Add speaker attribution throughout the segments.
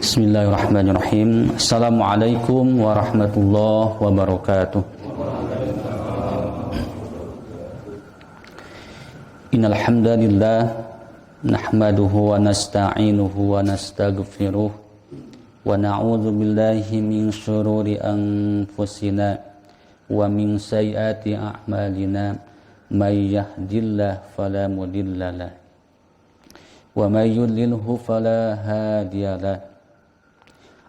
Speaker 1: Bismillahirrahmanirrahim. Assalamualaikum warahmatullahi wabarakatuh. Innal hamdalillah nahmaduhu wa nasta'inuhu wa nastaghfiruh wa na'udzu billahi min shururi anfusina wa min sayyiati a'malina may yahdihillahu fala mudhillalah wa may yudlilhu fala hadiyalah.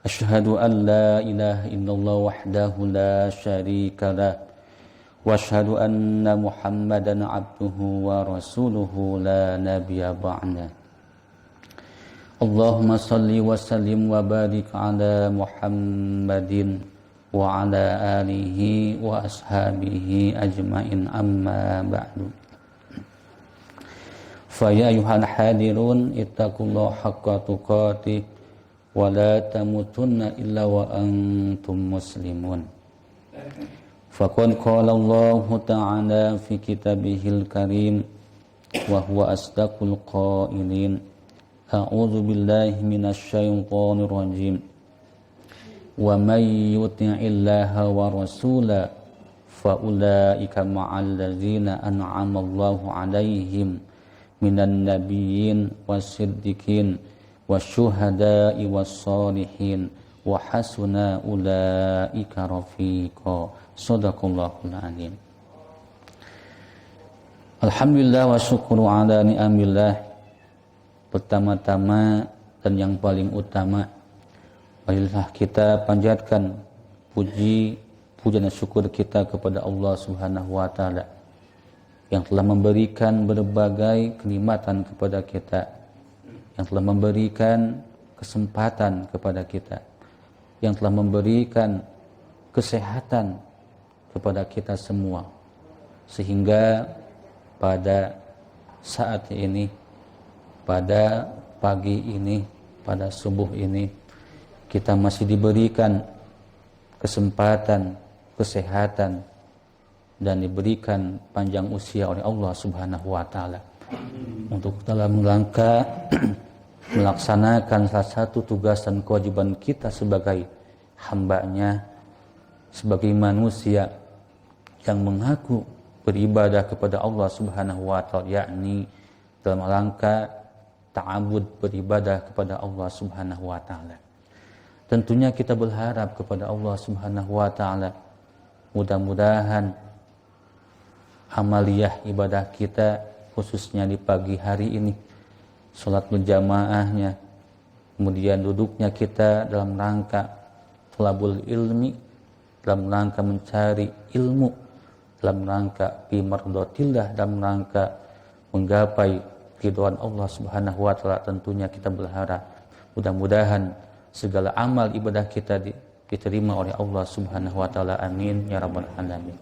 Speaker 1: Asyhadu an la ilaha illallah wahdahu la syarika lah wa asyhadu anna Muhammadan abduhu wa rasuluhu la nabiyya ba'da. Allahumma salli wa sallim wa barik ala Muhammadin wa ala alihi wa ashabihi ajmain, amma ba'du. Fa ya ayyuhal hadirun ittaqullaha haqqa tuqatih wa la tamutunna illa wa antum muslimun. Faqad qala Allah ta'ala fi kitabihil karim wa huwa asdaqul qailin. A'udzu billahi minasy syaithanir rajim. Wa may yuti'illaha wa rasula fa ulaika ma'al ladzina an'ama Allahu 'alaihim minan nabiyyin was-siddiqin wasyuhada'i was-sholihin wa hasuna ulaika rafiqa. Shadaqallahul azim. Alhamdulillah wa syukru ala ni'amillah. Pertama-tama dan yang paling utama, marilah kita panjatkan puji dan syukur kita kepada Allah Subhanahu wa taala yang telah memberikan berbagai kenikmatan kepada kita, yang telah memberikan kesempatan kepada kita, yang telah memberikan kesehatan kepada kita semua, sehingga pada saat ini, pada pagi ini, pada subuh ini, kita masih diberikan kesempatan, kesehatan, dan diberikan panjang usia oleh Allah Subhanahu wa taala untuk dalam rangka melaksanakan salah satu tugas dan kewajiban kita sebagai hamba-Nya, sebagai manusia yang mengaku beribadah kepada Allah Subhanahu wa taala, yakni dalam rangka ta'abud, beribadah kepada Allah Subhanahu wa taala. Tentunya kita berharap kepada Allah Subhanahu wa taala, mudah-mudahan amaliyah ibadah kita khususnya di pagi hari ini, salat berjamaahnya, kemudian duduknya kita dalam rangka thalabul ilmi, dalam rangka mencari ilmu, dalam rangka bi mardatillah, dalam rangka menggapai ridwan Allah Subhanahu wa taala. Tentunya kita berharap mudah-mudahan segala amal ibadah kita diterima oleh Allah Subhanahu wa taala. Amin ya rabbal alamin.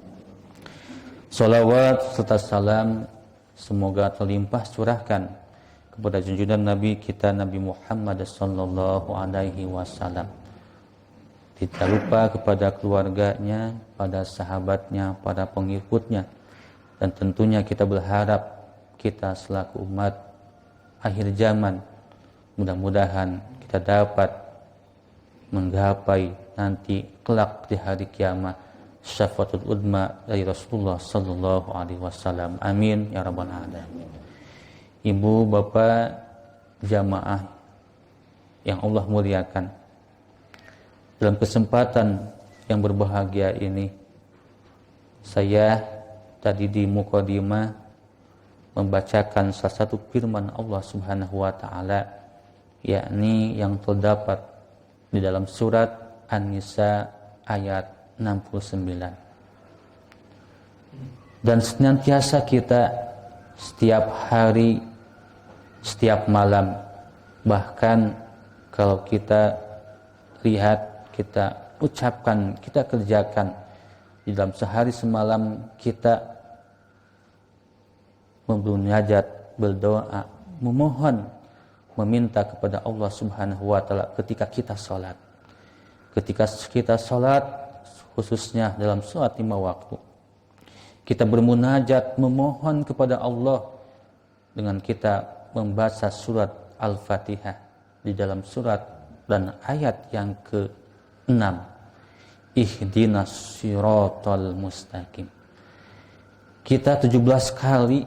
Speaker 1: Salawat serta salam semoga terlimpah curahkan kepada junjungan Nabi kita, Nabi Muhammad sallallahu alaihi wasallam. Tidak lupa kepada keluarganya, pada sahabatnya, pada pengikutnya, dan tentunya kita berharap kita selaku umat akhir zaman mudah-mudahan kita dapat menggapai nanti kelak di hari kiamat syafaatul udma dari Rasulullah sallallahu alaihi wasallam. Amin ya rabbal alamin. Ibu, bapak, jamaah yang Allah muliakan, dalam kesempatan yang berbahagia ini, saya tadi di mukadimah membacakan salah satu firman Allah Subhanahu wa taala, yakni yang terdapat di dalam surat An-Nisa ayat 69. Dan senantiasa kita setiap hari, setiap malam, bahkan kalau kita lihat, kita ucapkan, kita kerjakan di dalam sehari semalam, kita bermunajat, berdoa, memohon, meminta kepada Allah Subhanahu wa taala ketika kita salat. Ketika kita salat, khususnya dalam salat 5 waktu, kita bermunajat, memohon kepada Allah dengan kita membaca surat Al-Fatihah. Di dalam surat dan ayat yang ke-6, ihdinas siratal mustaqim. Kita 17 kali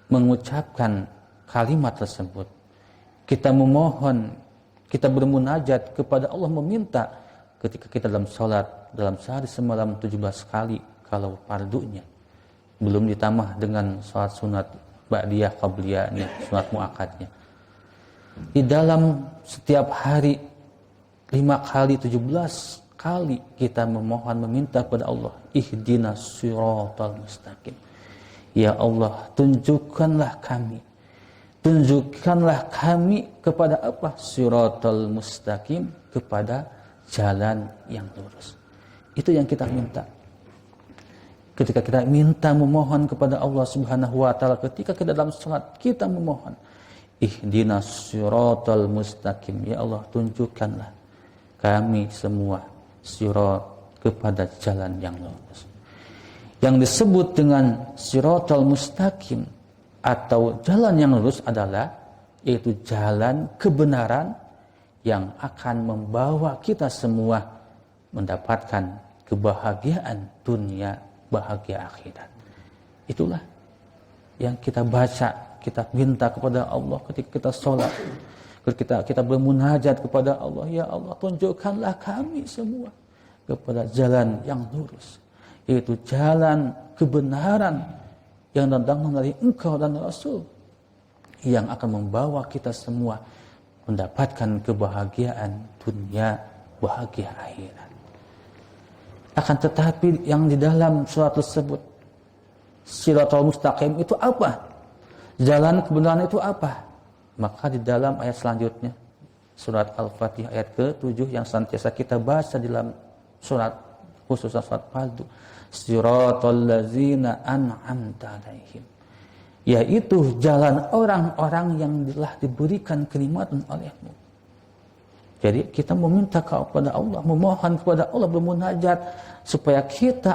Speaker 1: mengucapkan kalimat tersebut. Kita memohon, kita bermunajat kepada Allah, meminta ketika kita dalam salat, dalam sehari semalam 17 kali kalau fardunya. Belum ditambah dengan salat sunat ba'diyah qabliyahnya, sunat muakkadnya. Di dalam setiap hari 5 kali, 17 kali kita memohon, meminta kepada Allah, ihdinas siratal mustaqim. Ya Allah, tunjukkanlah kami kepada apa? Siratal mustaqim, kepada jalan yang lurus. Itu yang kita minta. Ketika kita minta memohon kepada Allah Subhanahu wa taala, ketika kita dalam salat kita memohon, ihdinas siratal mustaqim. Ya Allah, tunjukkanlah kami semua sirat, kepada jalan yang lurus. Yang disebut dengan siratal mustaqim atau jalan yang lurus adalah yaitu jalan kebenaran yang akan membawa kita semua mendapatkan kebahagiaan dunia, bahagia akhirat. Itulah yang kita baca, kita minta kepada Allah ketika kita sholat, ketika kita bermunajat kepada Allah. Ya Allah, tunjukkanlah kami semua kepada jalan yang lurus, yaitu jalan kebenaran yang datang dari Engkau dan Rasul, yang akan membawa kita semua mendapatkan kebahagiaan dunia, bahagia akhirat. Akan tetapi yang di dalam surat tersebut, siratal mustaqim itu apa? Jalan kebenaran itu apa? Maka di dalam ayat selanjutnya, surat Al-Fatihah ayat ke-7 yang senantiasa kita baca di dalam surat, khususnya surat fardu, siratal ladzina an'amta alaihim, yaitu jalan orang-orang yang telah diberikan kenikmatan oleh-Mu. Jadi kita meminta kepada Allah, memohon kepada Allah, bermunajat supaya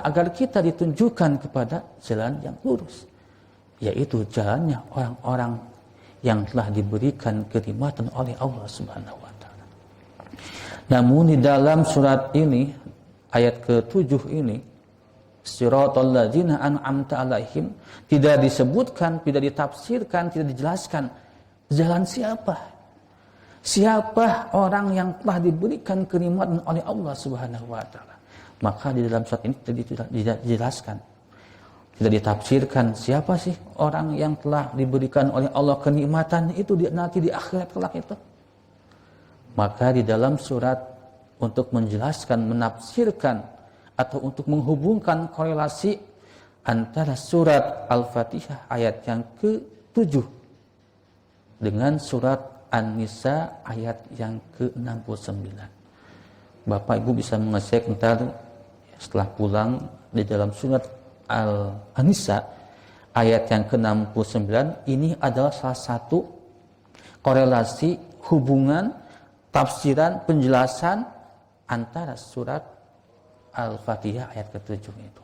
Speaker 1: agar kita ditunjukkan kepada jalan yang lurus, yaitu jalannya orang-orang yang telah diberikan kenikmatan oleh Allah Subhanahu wa taala. Namun di dalam surat ini, ayat ke-7 ini, siratal ladzina an'amta alaihim, tidak disebutkan, tidak ditafsirkan, tidak dijelaskan jalan siapa. Siapa orang yang telah diberikan kenikmatan oleh Allah Subhanahu wa taala. Maka di dalam surat ini tidak dijelaskan, tidak ditafsirkan siapa sih orang yang telah diberikan oleh Allah kenikmatan itu nanti di akhirat kelak itu. Maka di dalam surat, untuk menjelaskan, menafsirkan atau untuk menghubungkan korelasi antara surat Al-Fatihah ayat yang ke-7 dengan surat An-Nisa ayat yang ke-69. Bapak Ibu bisa mengecek ntar setelah pulang di dalam surat An-Nisa ayat yang ke-69. Ini adalah salah satu korelasi, hubungan, tafsiran, penjelasan antara surat Al-Fatihah ayat ke-7 itu.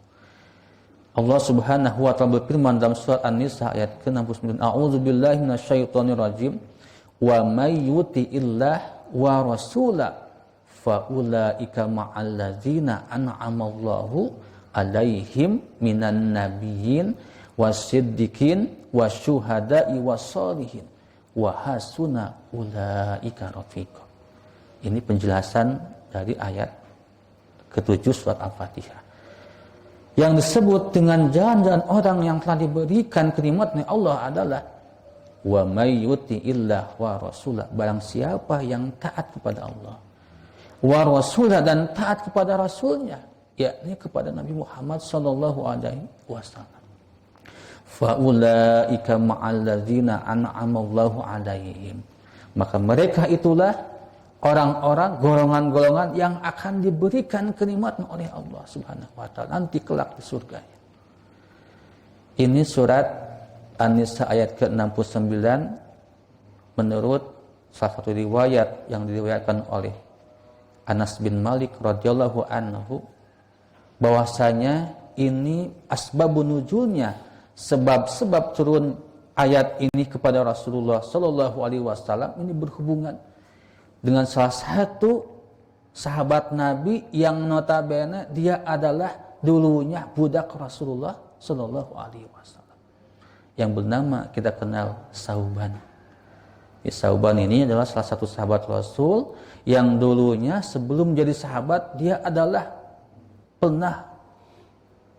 Speaker 1: Allah Subhanahu wa taala berfirman dalam surat An-Nisa ayat ke-69, a'udzubillahi minasyaitonirrajim, wa may yuti'illah wa rasula fa ulaika ma'al ladzina an'amallahu alaihim minan nabiyyin wasiddiqin wasyuhada'i wassalihin wa hasuna ulaika rafiqa. Ini penjelasan dari ayat ke-7 surat Al-Fatihah. Yang disebut dengan jalan-jalan orang yang telah diberikan kenikmatan Allah adalah wa may yuti'illah wa rasulah, barang siapa yang taat kepada Allah, wa rasulah, dan taat kepada rasulnya, yakni kepada Nabi Muhammad sallallahu alaihi wasallam, fa ulaika ma'al ladzina an'amallahu alaihim, maka mereka itulah orang-orang, golongan-golongan yang akan diberikan kenikmatan oleh Allah Subhanahu wa taala nanti kelak di surga. Ini surat An-Nisa ayat ke-69 menurut salah satu riwayat yang diriwayatkan oleh Anas bin Malik radhiyallahu anhu, bahwasanya ini asbabun nuzulnya, sebab-sebab turun ayat ini kepada Rasulullah sallallahu alaihi wasallam ini berhubungan dengan salah satu sahabat Nabi yang notabene dia adalah dulunya budak Rasulullah Shallallahu Alaihi Wasallam yang bernama kita kenal Sauban. Sauban ini adalah salah satu sahabat Rasul yang dulunya sebelum jadi sahabat dia adalah pernah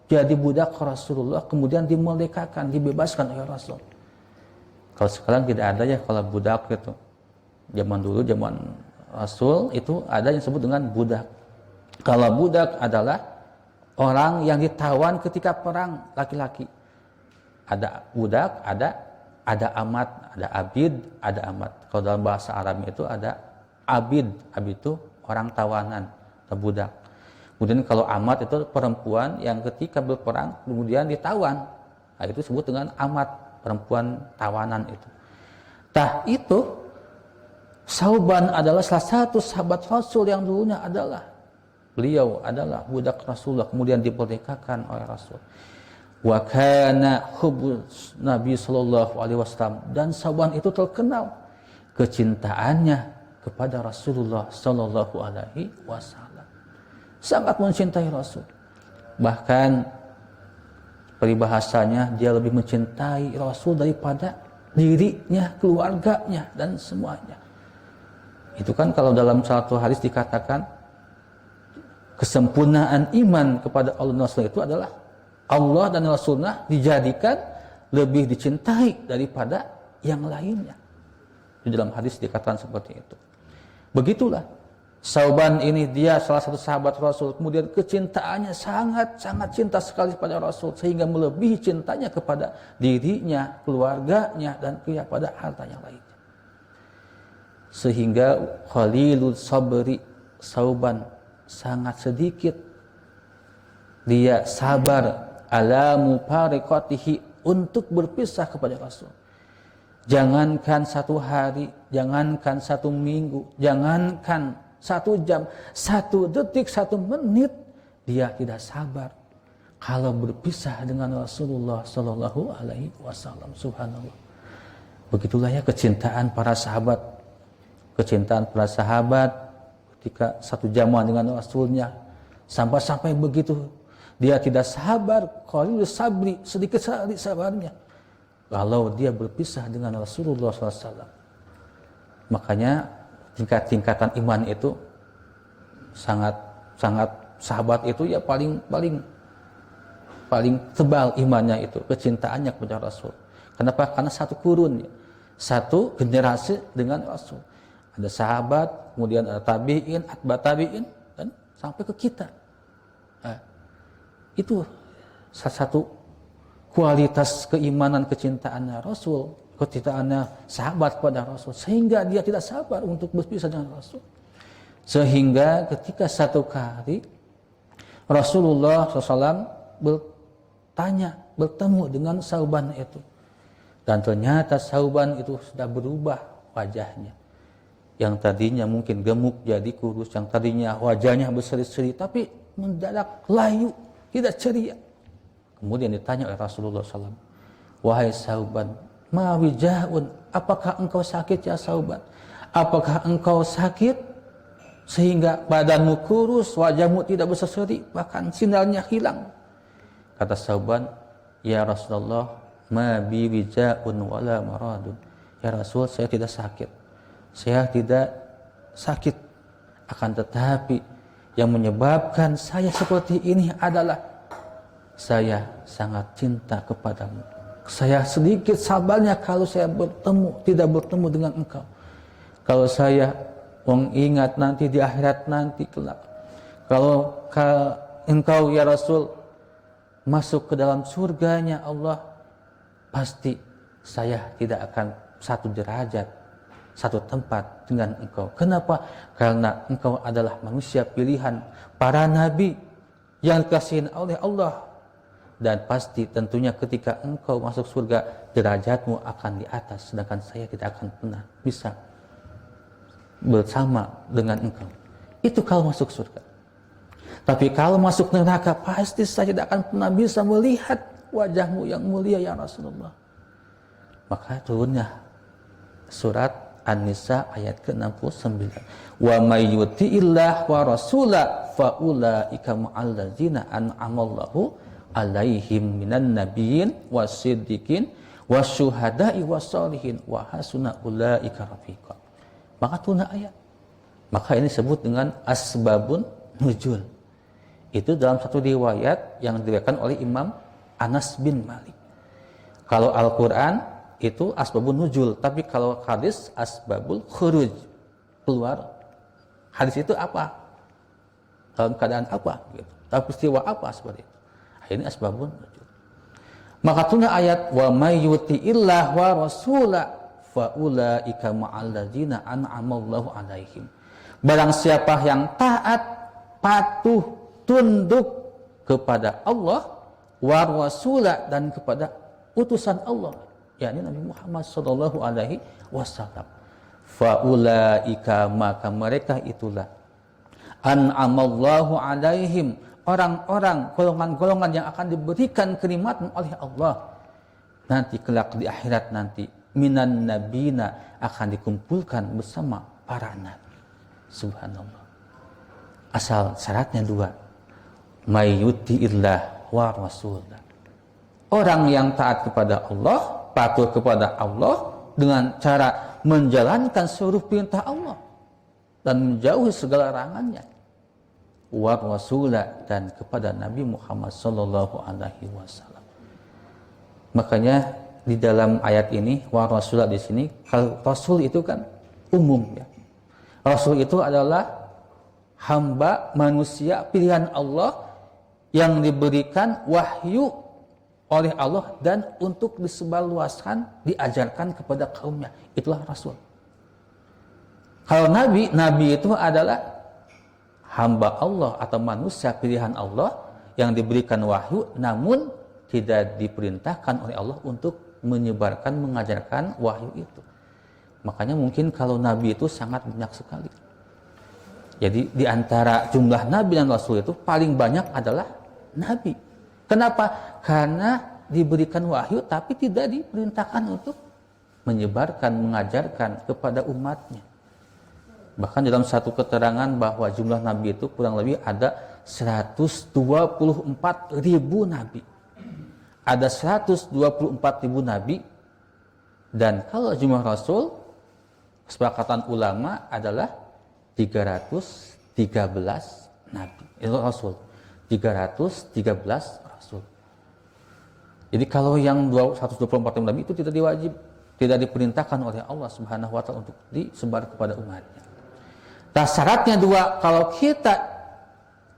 Speaker 1: jadi budak Rasulullah, kemudian dimerdekakan, dibebaskan oleh Rasul. Kalau sekarang tidak ada ya kalau budak itu. Zaman dulu, zaman Rasul itu ada yang disebut dengan budak. Kalau budak adalah orang yang ditawan ketika perang, laki-laki. Ada budak, ada amat, ada abid, ada amat. Kalau dalam bahasa Arab itu ada abid. Abid itu orang tawanan atau budak. Kemudian kalau amat itu perempuan yang ketika berperang kemudian ditawan. Nah, itu disebut dengan amat, perempuan tawanan itu. Tah itu Sauban adalah salah satu sahabat Rasul yang dulunya beliau adalah budak Rasulullah, kemudian diperdekakan oleh Rasul. Wa kana hubbus Nabi sallallahu alaihi wasallam, dan Sauban itu terkenal kecintaannya kepada Rasulullah sallallahu alaihi wasallam. Sangat mencintai Rasul. Bahkan peribahasanya dia lebih mencintai Rasul daripada dirinya, keluarganya dan semuanya. Itu kan kalau dalam satu hadis dikatakan kesempurnaan iman kepada Allah dan Rasul itu adalah Allah dan Rasulnya dijadikan lebih dicintai daripada yang lainnya. Di dalam hadis dikatakan seperti itu. Begitulah Sauban ini, dia salah satu sahabat Rasul, kemudian kecintaannya sangat cinta sekali kepada Rasul sehingga melebihi cintanya kepada dirinya, keluarganya dan kepada harta yang lainnya. Sehingga Khalilul Sabri, Sauban sangat sedikit dia sabar ala mufariqatihi untuk berpisah kepada Rasul. Jangankan satu hari, jangankan satu minggu, jangankan 1 jam, 1 detik, 1 menit, dia tidak sabar kalau berpisah dengan Rasulullah Sallallahu Alaihi Wasallam. Subhanallah. Begitulah ya kecintaan para sahabat. Kecintaan para sahabat ketika 1 jaman dengan Rasulnya sampai begitu dia tidak sabar, Khalilul Sabri sedikit sekali sabarnya kalau dia berpisah dengan Rasulullah SAW. Makanya tingkatan iman itu sangat sahabat itu ya paling tebal imannya itu, kecintaannya kepada Rasul. Kenapa? Karena satu kurun, satu generasi dengan Rasul. Ada sahabat, kemudian ada tabi'in, atba tabi'in, dan sampai ke kita. Nah, itu salah satu kualitas keimanan kecintaannya Rasul, kecintaannya sahabat kepada Rasul, sehingga dia tidak sabar untuk berpisah dengan Rasul. Sehingga ketika satu kali Rasulullah SAW bertemu dengan Sauban itu, dan ternyata Sauban itu sudah berubah wajahnya. Yang tadinya mungkin gemuk jadi kurus, yang tadinya wajahnya berseri-seri tapi mendadak layu, tidak ceria. Kemudian ditanya oleh Rasulullah SAW, wahai Sauban, ma wijahun, apakah engkau sakit ya Sauban? Apakah engkau sakit sehingga badanmu kurus, wajahmu tidak berseri, bahkan sinarnya hilang? Kata Sauban, ya Rasulullah, ma bi wijahun wala maradun. Ya Rasul, saya tidak sakit. Saya tidak sakit, akan tetapi yang menyebabkan saya seperti ini adalah saya sangat cinta kepadamu. Saya sedikit sabarnya kalau saya tidak bertemu dengan engkau. Kalau saya mengingat nanti di akhirat nanti kelak, kalau engkau ya Rasul masuk ke dalam surganya Allah, pasti saya tidak akan satu derajat, satu tempat dengan engkau. Kenapa? Karena engkau adalah manusia pilihan para nabi yang dikasihi oleh Allah. Dan pasti tentunya ketika engkau masuk surga, derajatmu akan di atas, sedangkan saya tidak akan pernah bisa bersama dengan engkau. Itu kalau masuk surga. Tapi kalau masuk neraka, pasti saya tidak akan pernah bisa melihat wajahmu yang mulia ya Rasulullah. Maka turunnya surat An-Nisa ayat ke-69. Wa may yuti'illah wa rasula fa ulaika ma'al ladzina an'amallahu alaihim minan nabiyyin wasiddiqin wasyuhada'i wassalihin wa hasuna ulaika rafiqa. Maka turun ayat. Maka ini disebut dengan asbabun nuzul. Itu dalam satu riwayat yang diriwayatkan oleh Imam Anas bin Malik. Kalau Al-Qur'an itu asbabun nuzul, tapi kalau hadis asbabul khuruj, keluar. Hadis itu apa? Dalam keadaan apa? Gitu. Dalam peristiwa apa seperti itu? Ini asbabun nuzul. Maka turun ayat wa may yuti'illah wa rasula fa ulaika ma'al ladzina an'amallahu alaihim. Barang siapa yang taat, patuh, tunduk kepada Allah wa rasula dan kepada utusan Allah, yakni Nabi Muhammad sallallahu alaihi wasallam. Faulaika, maka mereka itulah an'amallahu alaihim, orang-orang, golongan-golongan yang akan diberikan kenikmatan oleh Allah nanti kelak di akhirat nanti, minan nabina, akan dikumpulkan bersama para nabi. Subhanallah. Asal syaratnya dua, mayyutiillah wa rasulullah. Orang yang taat kepada Allah, patuh kepada Allah dengan cara menjalankan seluruh perintah Allah dan menjauhi segala larangannya. Wa rasulah, dan kepada Nabi Muhammad sallallahu alaihi wasallam. Makanya di dalam ayat ini wa rasulah, di sini kalau rasul itu kan umum ya. Rasul itu adalah hamba manusia pilihan Allah yang diberikan wahyu oleh Allah dan untuk disebarluaskan, diajarkan kepada kaumnya. Itulah Rasul. Kalau Nabi, Nabi itu adalah hamba Allah atau manusia pilihan Allah yang diberikan wahyu namun tidak diperintahkan oleh Allah untuk menyebarkan, mengajarkan wahyu itu. Makanya mungkin kalau Nabi itu sangat banyak sekali. Jadi di antara jumlah Nabi dan Rasul itu paling banyak adalah Nabi. Kenapa? Karena diberikan wahyu tapi tidak diperintahkan untuk menyebarkan, mengajarkan kepada umatnya. Bahkan dalam satu keterangan bahwa jumlah Nabi itu kurang lebih ada 124.000 Nabi. Ada 124.000 Nabi. Dan kalau jumlah Rasul, kesepakatan ulama adalah 313 Nabi. Itu Rasul. 313 Rasul. Jadi kalau yang 124 Nabi itu tidak diwajib, tidak diperintahkan oleh Allah Subhanahu wa taala untuk disebar kepada umatnya. Nah, syaratnya dua, kalau kita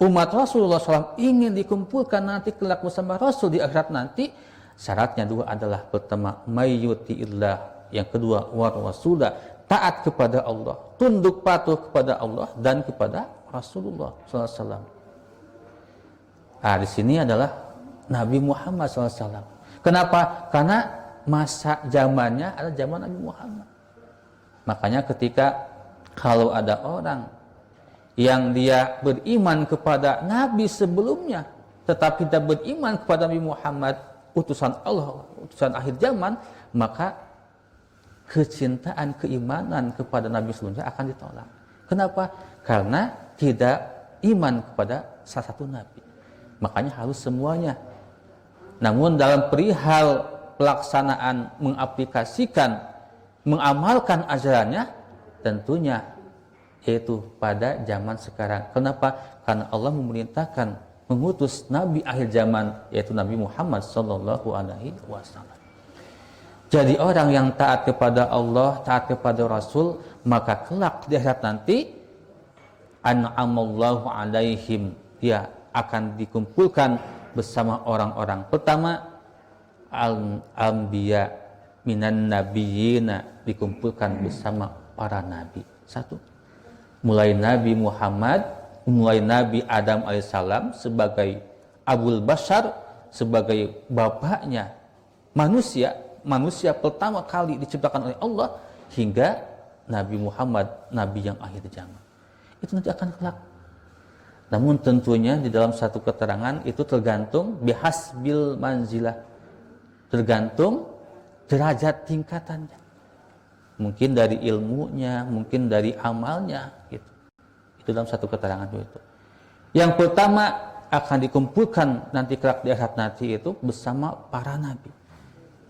Speaker 1: umat Rasulullah SAW ingin dikumpulkan nanti kelak bersama Rasul di akhirat nanti, syaratnya dua adalah pertama mayyutiillah, yang kedua wa rasulah, taat kepada Allah, tunduk patuh kepada Allah dan kepada Rasulullah SAW. Nah, di sini adalah Nabi Muhammad SAW. Kenapa? Karena masa zamannya adalah zaman Nabi Muhammad. Makanya ketika kalau ada orang yang dia beriman kepada Nabi sebelumnya, tetapi tidak beriman kepada Nabi Muhammad, utusan Allah, utusan akhir zaman, maka kecintaan, keimanan kepada Nabi sebelumnya akan ditolak. Kenapa? Karena tidak iman kepada salah satu Nabi. Makanya harus semuanya. Namun dalam perihal pelaksanaan, mengaplikasikan, mengamalkan ajarannya, tentunya yaitu pada zaman sekarang. Kenapa? Karena Allah memerintahkan mengutus Nabi akhir zaman, yaitu Nabi Muhammad sallallahu alaihi wasallam. Jadi orang yang taat kepada Allah, taat kepada Rasul, maka kelak di akhirat nanti an'amallahu alaihim, dia akan dikumpulkan bersama orang-orang. Pertama, al-anbiya minan nabiyina, dikumpulkan bersama para nabi. Satu, mulai Nabi Muhammad, mulai Nabi Adam alaihissalam sebagai Abul Bashar, sebagai bapaknya manusia pertama kali diciptakan oleh Allah, hingga Nabi Muhammad, Nabi yang akhir zaman. Itu nanti akan kelak. Namun tentunya di dalam satu keterangan itu tergantung bihasbil manzilah, tergantung derajat tingkatannya. Mungkin dari ilmunya, mungkin dari amalnya gitu. Itu dalam satu keterangan itu. Yang pertama akan dikumpulkan nanti kelak di akhirat nanti itu bersama para nabi.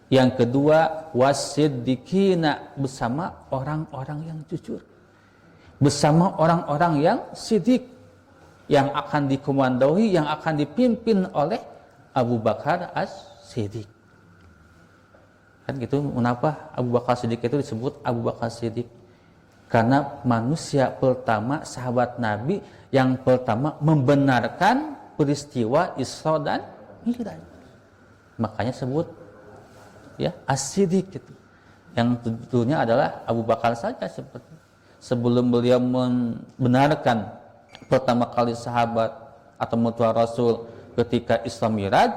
Speaker 1: Yang kedua wasiddiqina, bersama orang-orang yang jujur. Bersama orang-orang yang siddiq, yang akan dikomandoi, yang akan dipimpin oleh Abu Bakar As-Siddiq. Kan gitu, kenapa Abu Bakar Siddiq itu disebut Abu Bakar Siddiq? Karena manusia pertama, sahabat Nabi yang pertama membenarkan peristiwa Isra dan Mi'raj. Makanya sebut ya As-Siddiq gitu. Yang tentunya adalah Abu Bakar saja seperti sebelum beliau membenarkan pertama kali sahabat atau mertua Rasul ketika Isra Mi'raj,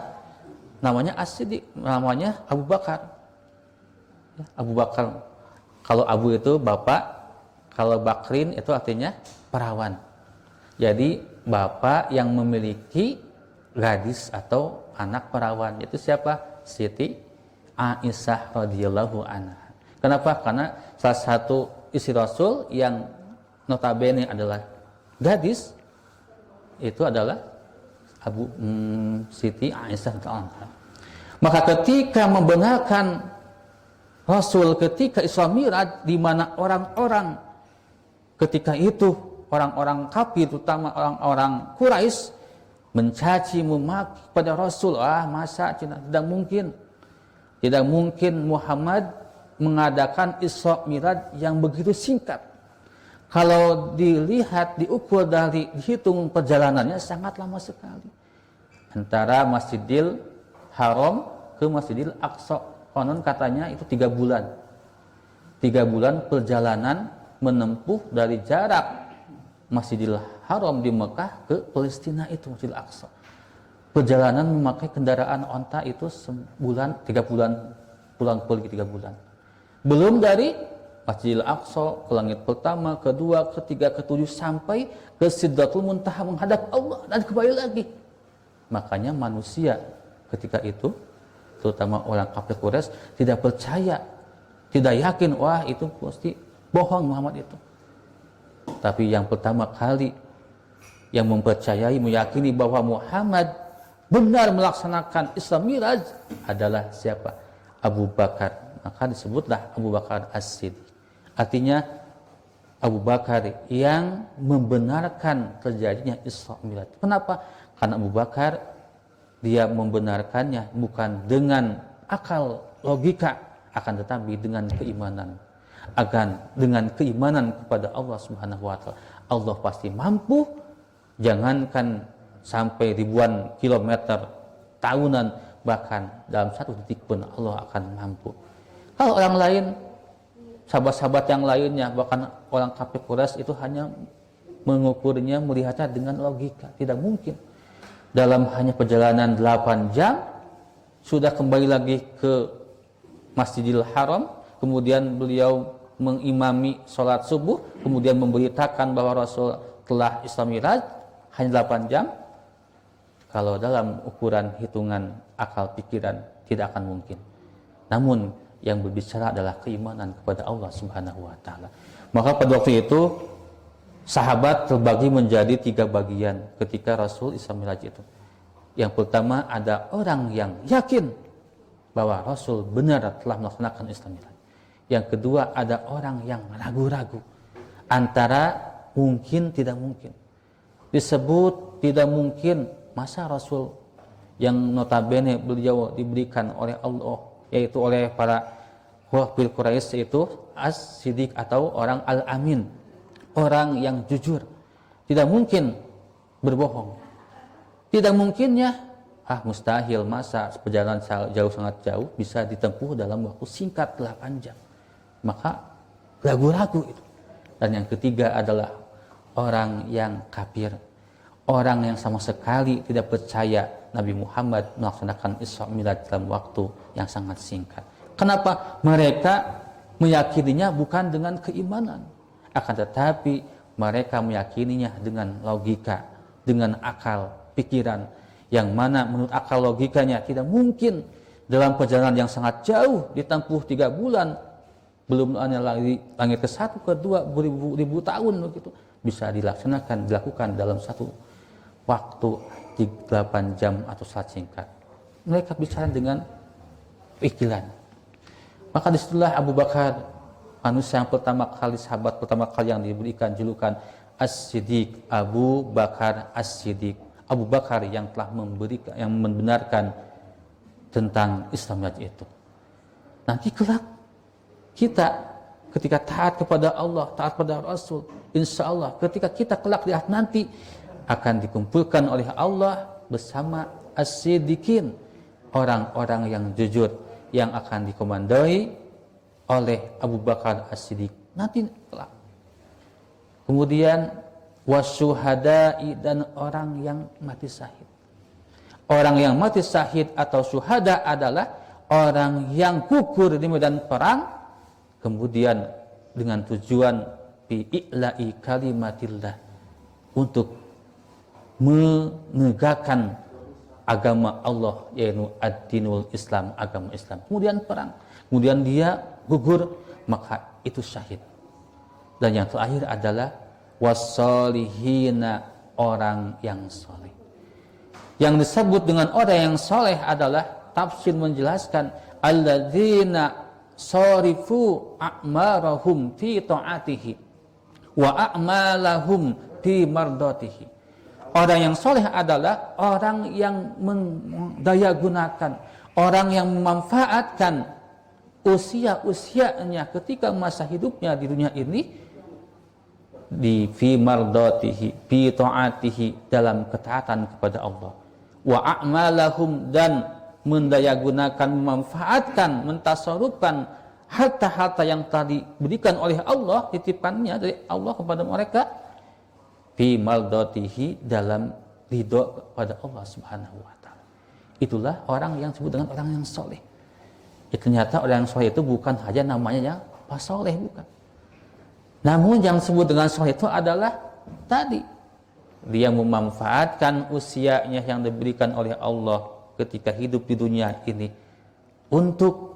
Speaker 1: namanya As-Siddiq, namanya Abu Bakar. Ya, Abu Bakar. Kalau Abu itu bapak, kalau Bakrin itu artinya perawan. Jadi bapak yang memiliki gadis atau anak perawan, itu siapa? Siti Aisyah radhiyallahu anha. Kenapa? Karena salah satu istri Rasul yang notabene adalah gadis itu adalah Siti Aisyah radhiyallahu anha. Maka ketika membenarkan Rasul ketika Isra Mi'raj, di mana orang-orang ketika itu orang-orang kafir, terutama orang-orang Quraisy, mencaci memaki pada Rasul. Masa tidak mungkin Muhammad mengadakan Isra Mi'raj yang begitu singkat. Kalau dilihat, diukur dari dihitung perjalanannya sangat lama sekali. Antara Masjidil Haram ke Masjidil Aqsa, konon katanya itu 3 bulan. 3 bulan perjalanan menempuh dari jarak Masjidil Haram di Mekah ke Palestina itu Masjidil Aqsa. Perjalanan memakai kendaraan onta itu sebulan, 3 bulan, pulang pergi 3 bulan. Belum dari Masjidil Aqsa ke langit pertama, kedua, ketiga, ketujuh sampai ke Sidratul Muntaha menghadap Allah dan kembali lagi. Makanya manusia ketika itu, terutama orang kafir Quraisy, tidak percaya, tidak yakin, wah itu pasti bohong Muhammad itu. Tapi yang pertama kali yang mempercayai, meyakini bahwa Muhammad benar melaksanakan Isra Mi'raj adalah siapa? Abu Bakar. Maka disebutlah Abu Bakar As-Siddiq. Artinya Abu Bakar yang membenarkan terjadinya Isra Mi'raj. Kenapa? Karena Abu Bakar dia membenarkannya bukan dengan akal logika, akan tetapi dengan keimanan. Dengan keimanan kepada Allah Subhanahu wa taala. Allah pasti mampu, jangankan sampai ribuan kilometer, tahunan, bahkan dalam 1 detik pun Allah akan mampu. Kalau orang lain, sahabat-sahabat yang lainnya, bahkan orang kafir Quraisy itu hanya mengukurnya, melihatnya dengan logika. Tidak mungkin. Dalam hanya perjalanan 8 jam sudah kembali lagi ke Masjidil Haram, kemudian beliau mengimami sholat subuh, kemudian memberitakan bahwa Rasul telah Isra Mi'raj hanya 8 jam. Kalau dalam ukuran hitungan akal pikiran tidak akan mungkin. Namun yang berbicara adalah keimanan kepada Allah Subhanahu wa taala. Maka pada waktu itu sahabat terbagi menjadi 3 bagian ketika Rasul Isra Mi'raj itu. Yang pertama ada orang yang yakin bahwa Rasul benar telah melaksanakan Isra Mi'raj. Yang kedua ada orang yang ragu-ragu antara mungkin tidak mungkin. Disebut tidak mungkin, masa Rasul yang notabene beliau diberikan oleh Allah, yaitu oleh para kafir Quraisy itu As-Siddiq atau orang Al-Amin, orang yang jujur, tidak mungkin berbohong. Tidak mungkinnya, mustahil, masa perjalanan jauh, sangat jauh bisa ditempuh dalam waktu singkat 8 jam. Maka ragu-ragu itu. Dan yang ketiga adalah orang yang kafir, orang yang sama sekali tidak percaya Nabi Muhammad melaksanakan Isra Mi'raj dalam waktu yang sangat singkat. Kenapa? Mereka meyakininya bukan dengan keimanan, akan tetapi mereka meyakininya dengan logika, dengan akal pikiran, yang mana menurut akal logikanya tidak mungkin dalam perjalanan yang sangat jauh ditempuh 3 bulan belum ada langit ke-1, ke-2, ribu tahun begitu, bisa dilakukan dalam satu waktu 8 jam atau saat singkat. Mereka bicara dengan pikiran. Maka disitulah Abu Bakar, manusia yang sahabat pertama kali yang diberikan julukan As-Siddiq, Abu Bakar As-Siddiq. Abu Bakar yang telah membenarkan tentang Islam itu. Nanti kelak kita ketika taat kepada Allah, taat pada Rasul, insya Allah ketika kita kelak di akhirat nanti akan dikumpulkan oleh Allah bersama as-siddiqin, orang-orang yang jujur yang akan dikomandoi oleh Abu Bakar As-Siddiq nanti kelak. Kemudian wasyuhada'i, dan orang yang mati syahid. Orang yang mati syahid atau syuhada adalah orang yang gugur di medan perang, kemudian dengan tujuan bi'i'la'i kalimatillah, untuk menegakkan agama Allah, yaitu ad-dinul Islam, agama Islam. Kemudian perang, kemudian dia gugur, maka itu syahid. Dan yang terakhir adalah wassolihina, orang yang soleh. Yang disebut dengan orang yang soleh adalah tafsir menjelaskan alladzina sarifu a'marahum fi ta'atihi wa a'malahum fi mardatihi. Orang yang soleh adalah orang yang mendayagunakan, orang yang memanfaatkan usia-usianya ketika masa hidupnya di dunia ini di fi mardatihi, fi ta'atihi, dalam ketaatan kepada Allah, wa a'malahum, dan mendayagunakan, memanfaatkan, mentasarufkan harta-harta yang tadi diberikan oleh Allah, titipannya dari Allah kepada mereka, fi mardatihi, dalam ridho kepada Allah Subhanahu wa taala. Itulah orang yang disebut dengan orang yang soleh. Ternyata orang yang soleh itu bukan hanya namanya yang pas soleh, bukan. Namun yang disebut dengan soleh itu adalah tadi, dia memanfaatkan usianya yang diberikan oleh Allah ketika hidup di dunia ini untuk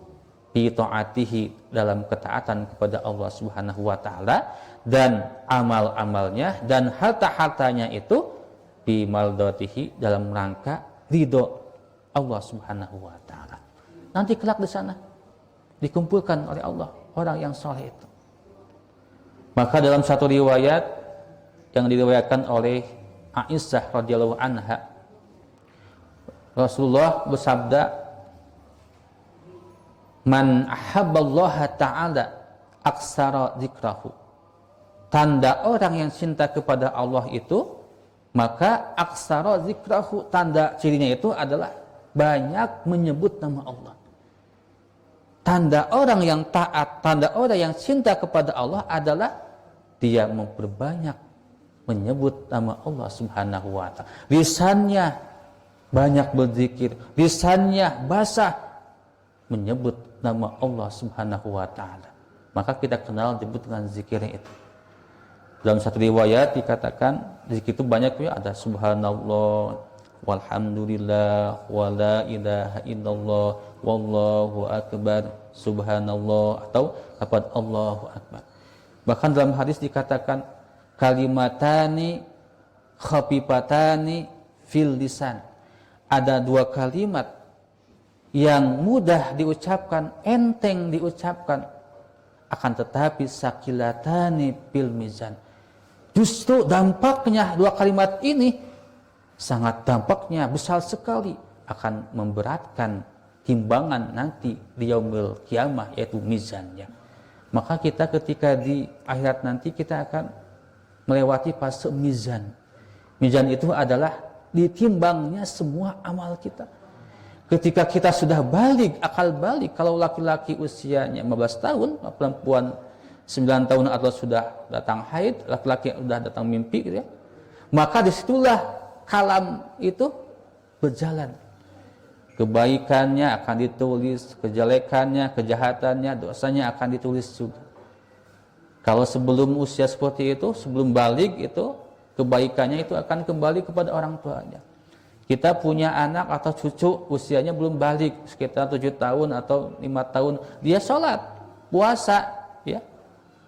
Speaker 1: bi ta'atihi, dalam ketaatan kepada Allah Subhanahu wa taala, dan amal-amalnya dan harta-hartanya itu bi maldatihi, dalam rangka ridho Allah Subhanahu wa taala. Nanti kelak di sana dikumpulkan oleh Allah orang yang soleh itu. Maka dalam satu riwayat yang diriwayatkan oleh Aisyah radhiyallahu anha, Rasulullah bersabda, man ahabballaha ta'ala aksara zikrahu. Tanda orang yang cinta kepada Allah itu, maka aksara zikrahu, tanda cirinya itu adalah banyak menyebut nama Allah. Tanda orang yang taat, tanda orang yang cinta kepada Allah adalah dia memperbanyak menyebut nama Allah Subhanahu wa taala. Lisannya banyak berzikir, lisannya basah menyebut nama Allah Subhanahu wa taala. Maka kita kenal disebut dengan zikirnya itu. Dalam satu riwayat dikatakan zikir itu banyak ya, ada subhanallah, walhamdulillah, wala ilaha illallah, wallahu akbar, subhanallah, atau lafaz Allahu akbar. Bahkan dalam hadis dikatakan kalimatani khafifatani fil lisan. Ada dua kalimat yang mudah diucapkan, enteng diucapkan, akan tetapi sakilatani fil mizan. Justru dampaknya dua kalimat ini sangat dampaknya besar sekali, akan memberatkan timbangan nanti di yaumil kiamah, yaitu mizannya. Maka kita ketika di akhirat nanti kita akan melewati fase mizan. Mizan itu adalah ditimbangnya semua amal kita. Ketika kita sudah balik, akal balik, kalau laki-laki usianya 15 tahun, perempuan 9 tahun atau sudah datang haid, laki-laki sudah datang mimpi gitu ya, maka disitulah kalam itu berjalan. Kebaikannya akan ditulis, kejelekannya, kejahatannya, dosanya akan ditulis juga. Kalau sebelum usia seperti itu, sebelum balik itu, kebaikannya itu akan kembali kepada orang tuanya. Kita punya anak atau cucu usianya belum balik, sekitar 7 tahun atau 5 tahun, dia sholat, puasa,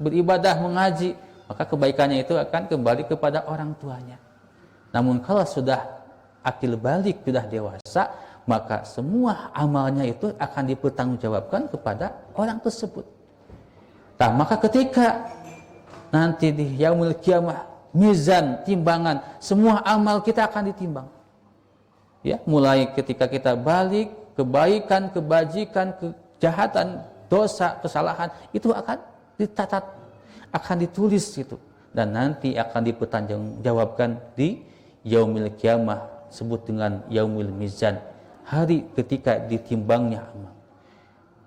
Speaker 1: beribadah, mengaji, maka kebaikannya itu akan kembali kepada orang tuanya. Namun kalau sudah akil balik, sudah dewasa, maka semua amalnya itu akan dipertanggungjawabkan kepada orang tersebut. Nah, maka ketika nanti di yaumul kiamah, mizan, timbangan, semua amal kita akan ditimbang. Ya, mulai ketika kita balik, kebaikan, kebajikan, kejahatan, dosa, kesalahan, itu akan dicatat, akan ditulis gitu, dan nanti akan dipertanggungjawabkan di yaumil kiamah, sebut dengan yaumil mizan, hari ketika ditimbangnya amal.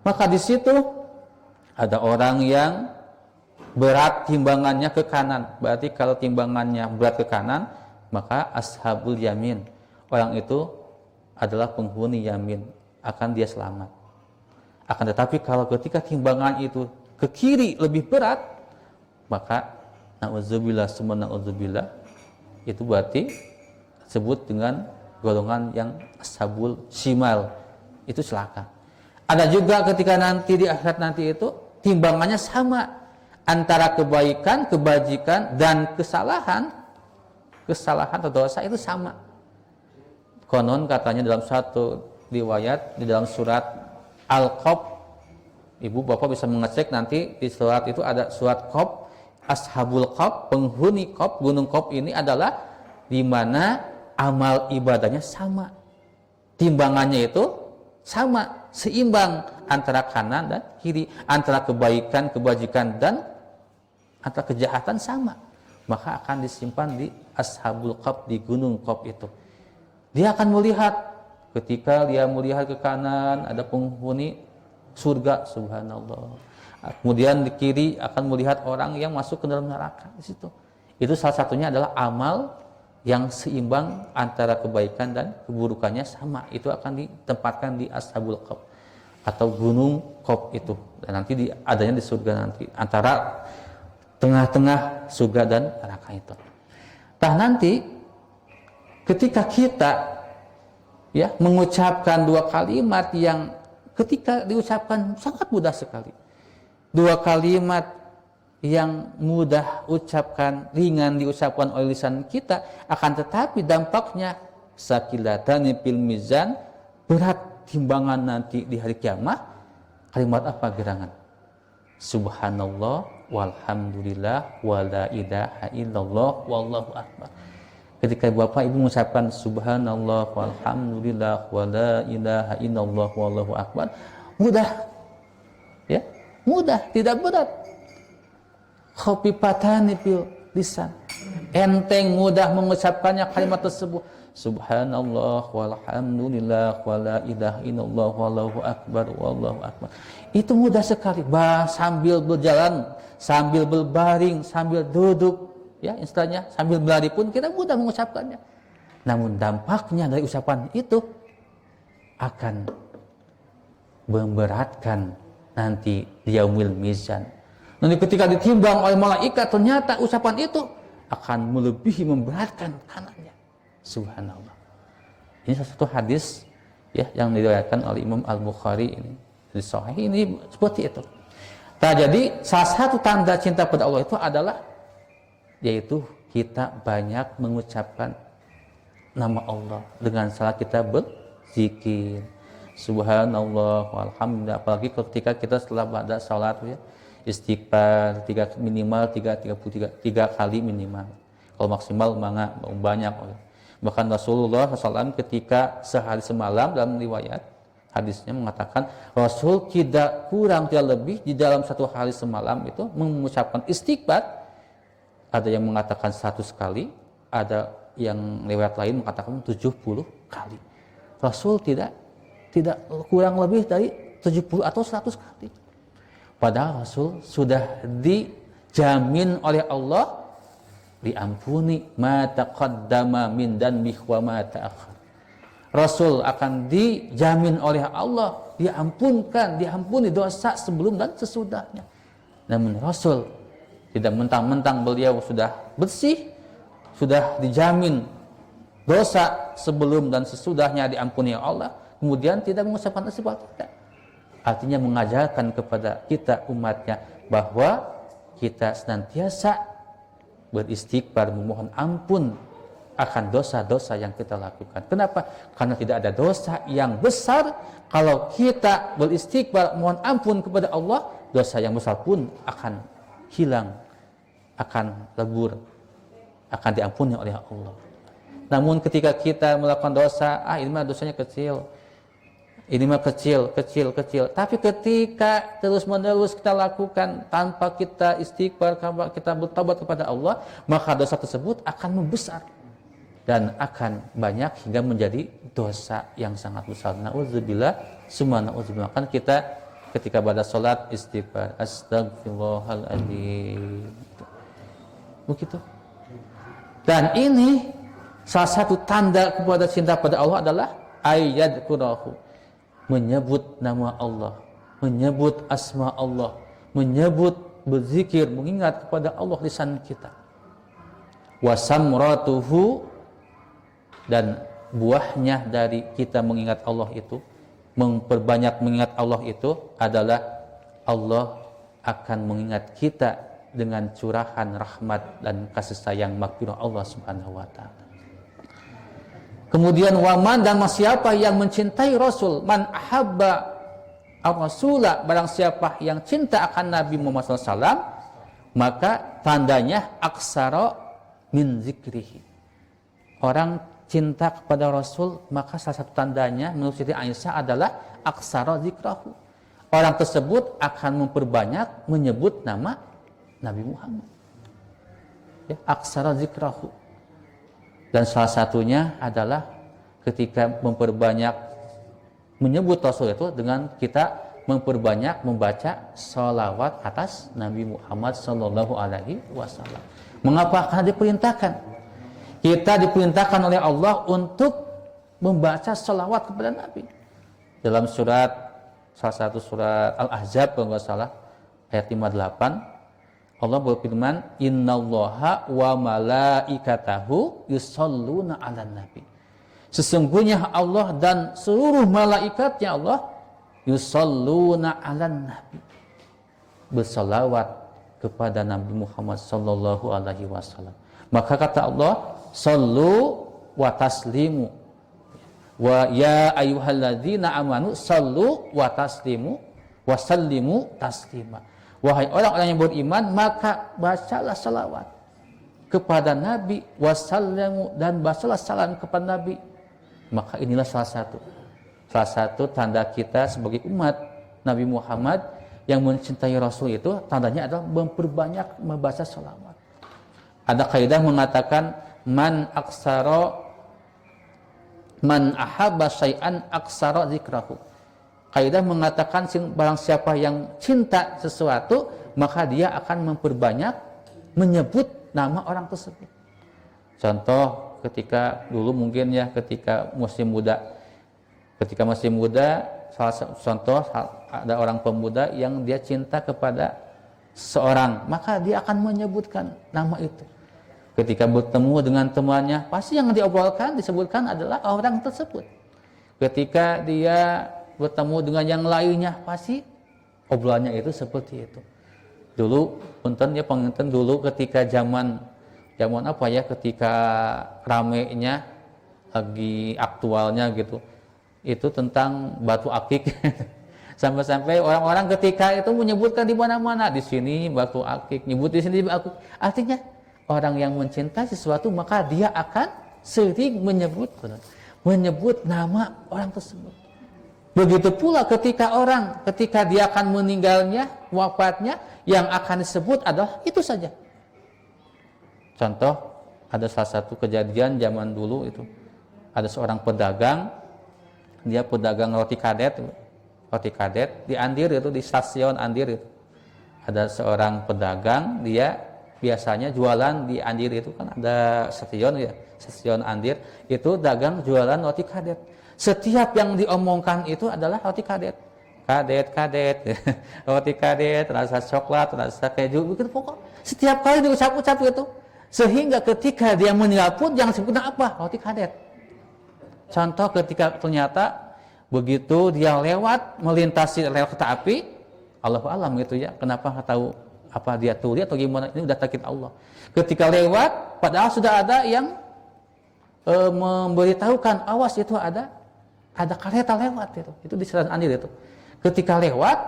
Speaker 1: Maka di situ ada orang yang berat timbangannya ke kanan. Berarti kalau timbangannya berat ke kanan, maka ashabul yamin, orang itu adalah penghuni yamin, akan dia selamat. Akan tetapi kalau ketika timbangan itu ke kiri lebih berat, maka na'udzubillah summa na'udzubillah, itu berarti sebut dengan golongan yang ashabul shimal, itu celaka. Ada juga ketika nanti di akhirat nanti itu timbangannya sama antara kebaikan, kebajikan dan kesalahan atau dosa, itu sama. Konon katanya dalam satu riwayat di dalam surat Al-Qaf, ibu bapak bisa mengecek nanti di surat itu ada surat Qaf, ashabul Qaf, penghuni Qaf, gunung Qaf ini adalah di mana amal ibadahnya sama, timbangannya itu sama, seimbang antara kanan dan kiri, antara kebaikan, kebajikan dan antara kejahatan sama, maka akan disimpan di ashabul Qaf, di gunung Qaf itu. Dia akan melihat, ketika dia melihat ke kanan ada penghuni surga, subhanallah. Kemudian di kiri akan melihat orang yang masuk ke dalam neraka di situ. Itu salah satunya adalah amal yang seimbang antara kebaikan dan keburukannya sama. Itu akan ditempatkan di ashabul Qaf atau gunung Qaf itu. Dan nanti adanya di surga nanti, antara tengah-tengah surga dan neraka itu. Nah, nanti ketika kita ya mengucapkan dua kalimat yang ketika diucapkan sangat mudah sekali, dua kalimat yang mudah ucapkan, ringan diucapkan oleh lisan kita, akan tetapi dampaknya sakilatani fil mizan, berat timbangan nanti di hari kiamat. Kalimat apa gerangan? Subhanallah walhamdulillah wala ilaha illallah wallahu akbar. Ketika bapak ibu mengucapkan subhanallah walhamdulillah wala ilaha illallah wallahu akbar, mudah, ya, mudah, tidak berat. Khafifatan fil lisan, enteng, mudah mengucapkannya kalimat tersebut. Subhanallah walhamdulillah wala ilaha illallah wallahu akbar. Itu mudah sekali. Sambil berjalan, sambil berbaring, sambil duduk, ya istilahnya sambil berlari pun kita mudah mengucapkannya. Namun dampaknya dari ucapan itu akan memberatkan nanti di yaumil mizan. Nanti ketika ditimbang oleh malaikat, ternyata ucapan itu akan melebihi, memberatkan kanannya. Subhanallah. Ini salah satu hadis ya yang diriwayatkan oleh Imam Al-Bukhari ini. Di Sahih ini seperti itu. Nah, jadi salah satu tanda cinta pada Allah itu adalah yaitu kita banyak mengucapkan nama Allah dengan salah kita berzikir. Subhanallah walhamdulillah. Apalagi ketika kita setelah pada salat ya, istighfar minimal 33 kali minimal. Kalau maksimal banyak. Bahkan Rasulullah SAW ketika sehari semalam dalam riwayat hadisnya mengatakan Rasul tidak kurang tidak lebih di dalam satu hari semalam itu mengucapkan istighfar. Ada yang mengatakan 100 kali, ada yang riwayat lain mengatakan 70 kali. Rasul tidak kurang lebih dari 70 atau 100 kali. Padahal Rasul sudah dijamin oleh Allah diampuni ma taqaddama min danbihi wa ma ta'akhkhar. Rasul akan dijamin oleh Allah diampuni dosa sebelum dan sesudahnya. Namun Rasul tidak mentang-mentang beliau sudah bersih, sudah dijamin dosa sebelum dan sesudahnya diampuni Allah, kemudian tidak mengucapkan istighfar. Tidak. Artinya mengajarkan kepada kita umatnya bahwa kita senantiasa beristighfar, memohon ampun akan dosa-dosa yang kita lakukan. Kenapa? Karena tidak ada dosa yang besar kalau kita beristighfar, mohon ampun kepada Allah, dosa yang besar pun akan hilang, akan lebur, akan diampuni oleh Allah. Namun ketika kita melakukan dosa, ini mah dosanya kecil, ini mah kecil. Tapi ketika terus-menerus kita lakukan tanpa kita istighfar, tanpa kita bertobat kepada Allah, maka dosa tersebut akan membesar dan akan banyak hingga menjadi dosa yang sangat besar. Na'udzubillah, summa na'udzubillah. Kan kita ketika pada sholat istighfar, astagfirullahaladzim, begitu. Dan ini salah satu tanda kepada cinta pada Allah adalah ayyadkurahu, menyebut nama Allah, menyebut asma Allah, menyebut, berzikir, mengingat kepada Allah lisan kita. Wasamratuhu, dan buahnya dari kita mengingat Allah itu, memperbanyak mengingat Allah itu adalah Allah akan mengingat kita dengan curahan rahmat dan kasih sayang maghfirah Allah Subhanahu wa taala. Kemudian waman, dan siapa yang mencintai Rasul, man ahabba ar-rasula, barang siapa yang cinta akan Nabi Muhammad SAW, maka tandanya aksara min zikrihi. Orang cinta kepada Rasul, maka salah satu tandanya menurut Siti Aisyah adalah aksara zikrahu. Orang tersebut akan memperbanyak menyebut nama Nabi Muhammad. Ya, aksara zikrahu. Dan salah satunya adalah ketika memperbanyak menyebut Rasul itu dengan kita memperbanyak membaca sholawat atas Nabi Muhammad Sallallahu Alaihi Wasallam. Mengapa? Karena diperintahkan. Kita diperintahkan oleh Allah untuk membaca sholawat kepada Nabi. Dalam surat, salah satu surat Al-Ahzab kalau nggak salah, ayat 58, Allah berfirman, innallaha wa malaikatahu yusholluna 'alan nabi. Sesungguhnya Allah dan seluruh malaikatnya Allah yusholluna 'alan nabi, bersalawat kepada Nabi Muhammad sallallahu alaihi wasallam. Maka kata Allah, sallu wa taslimu, wa ya ayyuhalladzina amanu sallu wa taslimu wa sallimu taslima. Wahai orang-orang yang beriman, maka bacalah salawat kepada Nabi, wasallamu, dan bacalah salam kepada Nabi. Maka inilah salah satu tanda kita sebagai umat Nabi Muhammad yang mencintai Rasul itu, tandanya adalah memperbanyak membaca salawat. Ada kaidah mengatakan man ahabba syai'an aksara zikrahu. Kaidah mengatakan barang siapa yang cinta sesuatu, maka dia akan memperbanyak menyebut nama orang tersebut. Contoh ketika dulu mungkin ya, ketika masih muda, contoh ada orang pemuda yang dia cinta kepada seorang, maka dia akan menyebutkan nama itu. Ketika bertemu dengan temannya, pasti yang disebutkan adalah orang tersebut. Ketika dia bertemu dengan yang lainnya, pasti obrolannya itu seperti itu. Dulu punten ya, penginten dulu ketika zaman apa ya, ketika ramenya lagi aktualnya gitu, itu tentang batu akik. Sampai-sampai orang-orang ketika itu menyebutkan di mana-mana, di sini batu akik, nyebut di sini batu akik. Artinya orang yang mencintai sesuatu, maka dia akan sering menyebut nama orang tersebut. Begitu pula ketika dia akan meninggalnya, wafatnya, yang akan disebut adalah itu saja. Contoh, ada salah satu kejadian zaman dulu itu, ada seorang pedagang, dia pedagang roti kadet di Andir itu, di stasiun Andir itu. Ada seorang pedagang, dia biasanya jualan di Andir itu, kan ada stasiun Andir itu, dagang jualan roti kadet. Setiap yang diomongkan itu adalah roti kadet, roti kadet, rasa coklat, rasa keju, begitu pokok. Setiap kali diucap-ucap itu, sehingga ketika dia meninggal pun yang disebutnya apa? Roti kadet. Contoh ketika ternyata begitu dia melintasi rel kereta api, Allah alam gitu ya, kenapa nggak tahu apa dia tuli atau gimana, ini udah takdir Allah. Ketika lewat, padahal sudah ada yang memberitahukan, awas itu ada kereta lewat itu di Selat Andir itu. Ketika lewat,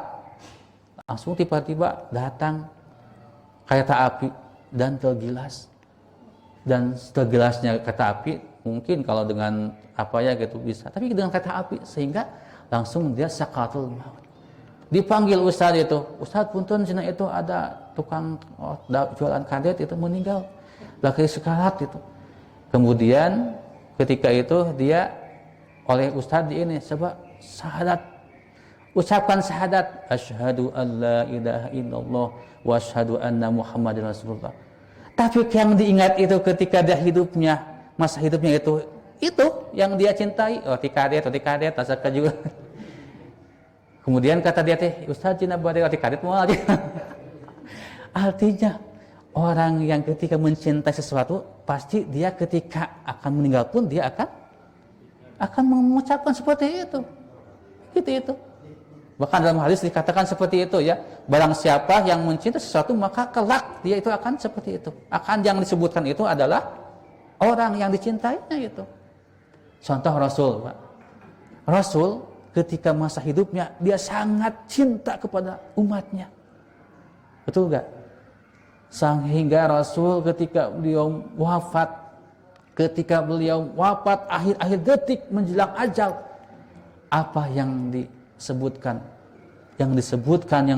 Speaker 1: langsung tiba-tiba datang kereta api dan tergilas. Dan tergilasnya kereta api mungkin kalau dengan apa ya gitu bisa, tapi dengan kereta api sehingga langsung dia sakaratul maut. Dipanggil ustaz itu, ustaz punten cina itu ada tukang jualan kadet itu meninggal, lagi sekarat itu. Kemudian ketika itu dia oleh ustaz ini coba syahadat, ucapkan syahadat, asyhadu an la ilaha illallah wa asyhadu anna muhammadar rasulullah. Tapi yang diingat itu ketika dia hidupnya, masa hidupnya itu yang dia cintai, roti kadet rasa kejuan. Kemudian kata dia teh, ustaz cina bade roti kadet moal aja. Artinya orang yang ketika mencintai sesuatu, pasti dia ketika akan meninggal pun dia akan mengucapkan seperti itu. Gitu itu. Bahkan dalam hadis dikatakan seperti itu ya, barang siapa yang mencintai sesuatu maka kelak dia itu akan seperti itu. Akan yang disebutkan itu adalah orang yang dicintainya itu. Contoh Rasul, Pak. Rasul ketika masa hidupnya dia sangat cinta kepada umatnya. Betul enggak? Sehingga Rasul ketika beliau wafat akhir-akhir detik menjelang ajal, apa yang disebutkan, yang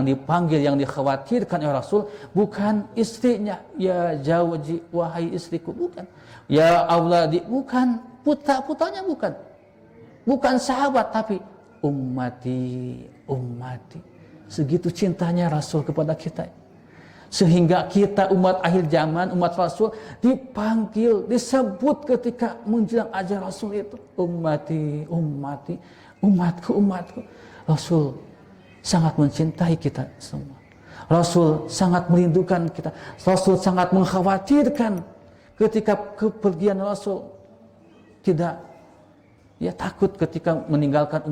Speaker 1: dipanggil, yang dikhawatirkan oleh Rasul bukan istrinya, ya jauji wahai istriku, bukan, ya auladi, bukan, putra-putranya, bukan sahabat, tapi ummati. Segitu cintanya Rasul kepada kita. Sehingga kita umat akhir zaman, umat Rasul dipanggil, disebut ketika menjelang ajal Rasul itu. Ummati, umatku. Rasul sangat mencintai kita semua. Rasul sangat merindukan kita. Rasul sangat mengkhawatirkan ketika kepergian Rasul. Tidak, ya takut ketika meninggalkan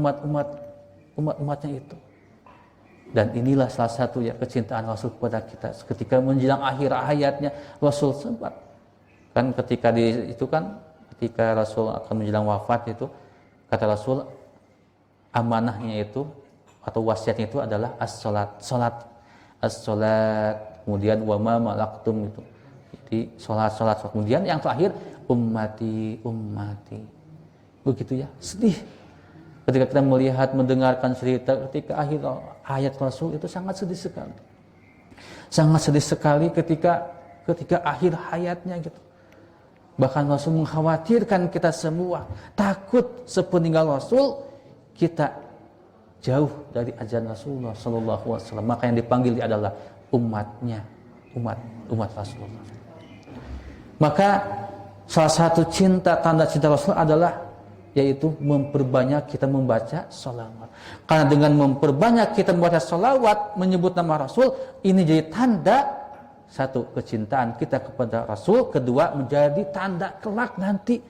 Speaker 1: umatnya itu. Dan inilah salah satu ya kecintaan Rasul kepada kita. Ketika menjelang akhir hayatnya, Rasul sempat kan ketika ketika Rasul akan menjelang wafat itu, kata Rasul, amanahnya itu atau wasiatnya itu adalah salat, kemudian wa ma malaktum itu. Jadi salat. Kemudian yang terakhir ummati. Begitu ya, sedih. Ketika kita melihat, mendengarkan cerita ketika akhir hayat Rasul itu sangat sedih sekali. Sangat sedih sekali ketika akhir hayatnya gitu. Bahkan Rasul mengkhawatirkan kita semua, takut sepeninggal Rasul kita jauh dari ajaran Rasulullah sallallahu alaihi wasallam. Maka yang dipanggil adalah umatnya, umat Rasulullah. Maka salah satu tanda cinta Rasul adalah yaitu memperbanyak kita membaca sholawat. Karena dengan memperbanyak kita membaca sholawat, menyebut nama Rasul, ini jadi tanda satu, kecintaan kita kepada Rasul. Kedua, menjadi tanda kelak nanti,